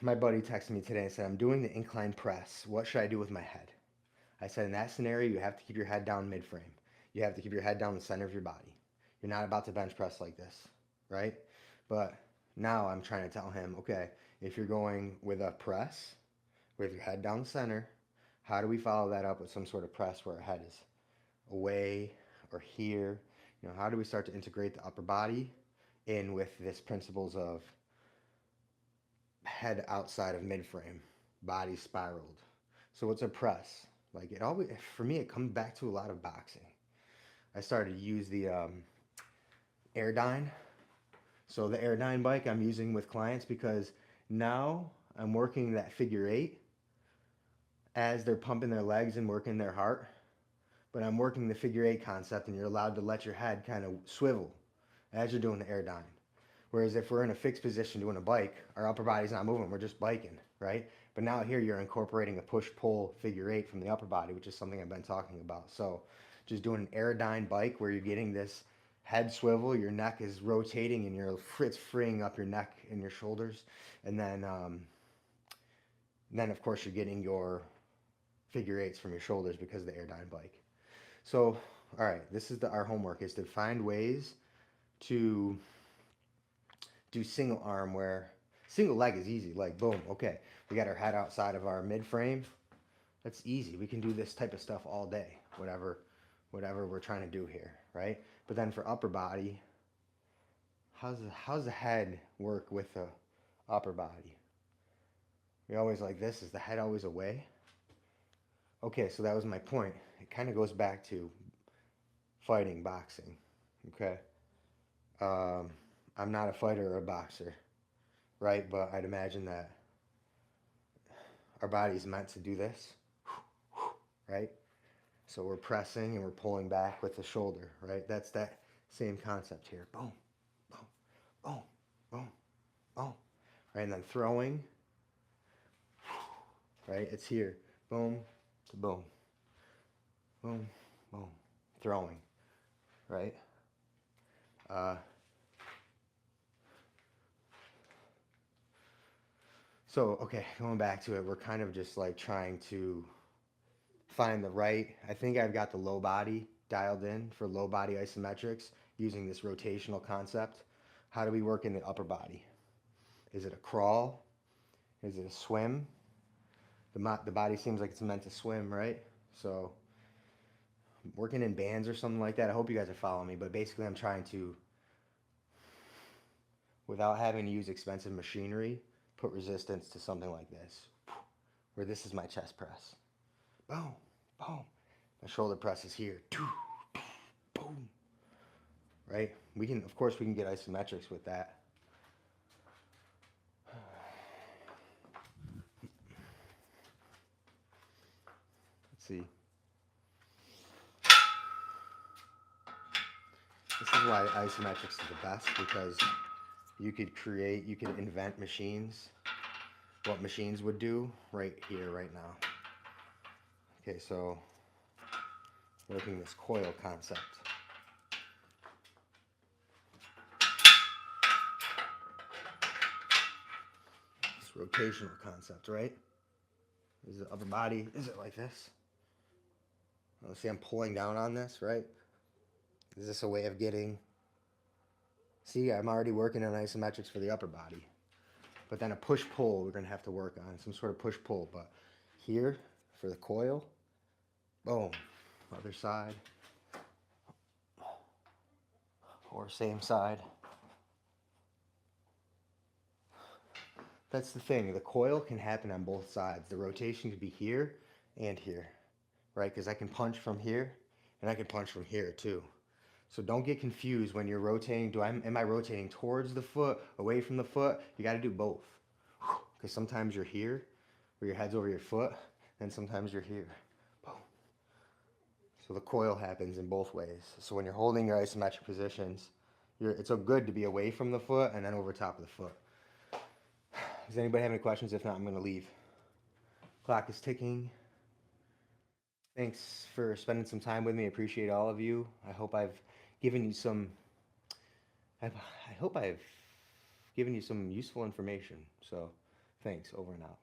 my buddy texted me today and said, I'm doing the incline press. What should I do with my head? I said, in that scenario, you have to keep your head down mid frame. You have to keep your head down the center of your body. You're not about to bench press like this, right? But now I'm trying to tell him, okay, if you're going with a press, with your head down the center, how do we follow that up with some sort of press where our head is away or here? You know, how do we start to integrate the upper body in with this principles of head outside of mid frame, body spiraled? So what's a press? Like it always, for me, it comes back to a lot of boxing. I started to use the Airdyne. So the Airdyne bike I'm using with clients because now I'm working that figure eight as they're pumping their legs and working their heart. But I'm working the figure eight concept, and you're allowed to let your head kind of swivel as you're doing the Airdyne. Whereas if we're in a fixed position doing a bike, our upper body's not moving, we're just biking, right? But now here you're incorporating a push-pull figure eight from the upper body, which is something I've been talking about. So just doing an Airdyne bike where you're getting this head swivel, your neck is rotating, and it's freeing up your neck and your shoulders. And then of course you're getting your figure eights from your shoulders because of the Airdyne bike. So, all right, this is our homework is to find ways to do single arm where single leg is easy. Like, boom, okay, we got our head outside of our mid frame. That's easy. We can do this type of stuff all day, whatever we're trying to do here, right? But then for upper body, how's the head work with the upper body? We always like this. Is the head always away? Okay, so that was my point. It kind of goes back to fighting, boxing. Okay, um, I'm not a fighter or a boxer, right? But I'd imagine that our body's meant to do this, right? So we're pressing and we're pulling back with the shoulder, right? That's that same concept here. Boom, boom, boom, boom, boom, right? And then throwing, right? It's here. Boom to boom, boom, boom, throwing, right? Uh, so, okay, going back to it, we're kind of just like trying to find the right. I think I've got the low body dialed in for low body isometrics using this rotational concept. How do we work in the upper body? Is it a crawl? Is it a swim? The body seems like it's meant to swim, right? So working in bands or something like that. I hope you guys are following me, but basically I'm trying to, without having to use expensive machinery, put resistance to something like this, where this is my chest press. Boom, boom. My shoulder press is here. Boom. Right? Of course, we can get isometrics with that. Let's see. This is why isometrics is the best because you could invent machines, what machines would do right here, right now. Okay, so working this coil concept. This rotational concept, right? Is the upper body, is it like this? Let's see, I'm pulling down on this, right? Is this a way of getting, see, I'm already working on isometrics for the upper body. But then a push-pull we're going to have to work on, some sort of push-pull. But here, for the coil, boom, other side, or same side. That's the thing, the coil can happen on both sides. The rotation could be here and here, right? Because I can punch from here, and I can punch from here too. So don't get confused when you're rotating. Am I rotating towards the foot, away from the foot? You got to do both. Because sometimes you're here, where your head's over your foot, and sometimes you're here. Boom. So the coil happens in both ways. So when you're holding your isometric positions, it's so good to be away from the foot and then over top of the foot. Does anybody have any questions? If not, I'm going to leave. Clock is ticking. Thanks for spending some time with me. I appreciate all of you. I hope I've given you some. I hope I've given you some useful information. So Thanks, over and out.